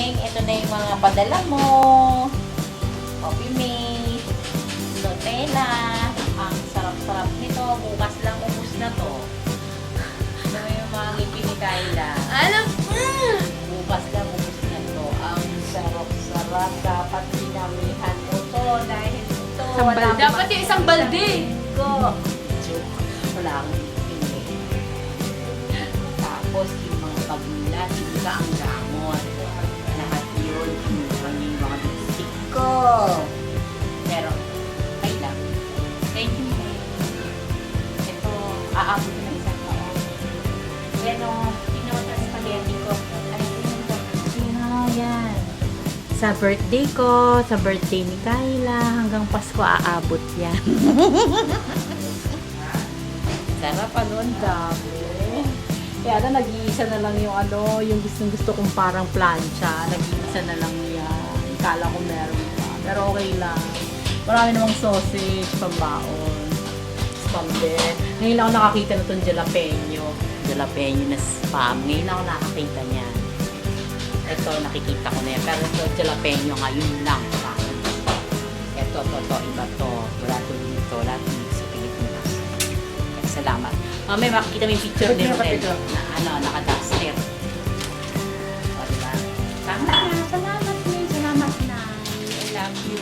morning. Ito na yung mga padala mo. Coffee mate. Nutella. Ang sarap-sarap nito. Bukas lang ubus na to. Ito na yung mga ngipin ni Kyla. Alam! Bukas lang ubus na to. Ang sarap-sarap. Dapat sinamihan mo to. Dahil ito. Dapat yung isang balde. Ko. Joke. Wala akong pili. Tapos yung mga pagmula, sila ang gamot. Lahat yun, yung mga bisik ko. Pero, ay lang. Thank you, May. Ito, aabot na isang taon. Yan o, pinota spaghetti ko. Ay, yan. Sa birthday ko, sa birthday ni Kyla, hanggang Pasko aabot yan. Sarap ano, ang dami. Kaya na nag-iisa na lang yung yung gusto kong parang plancha. Nag-iisa na lang yan. Kala ko meron pa. Pero okay lang. Marami namang sausage, pambaon, spam din. Ngayon lang ako nakakita na itong jalapeno. Jalapeno na spam. Ngayon lang ako nakakita niyan. Ito, nakikita ko na yan. Pero ito, jalapeno ngayon lang. Ito, iba to. Wala to dito. Wala to dito sa Pilipinas. Kaya salamat. May makikita mo yung picture din na naka-duster. O, diba? Tama na. Salamat, May. Salamat na. I love you.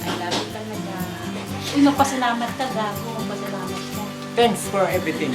I love you talaga. Uy, magpasalamat ka, gago. Magpasalamat ka. Thanks for everything.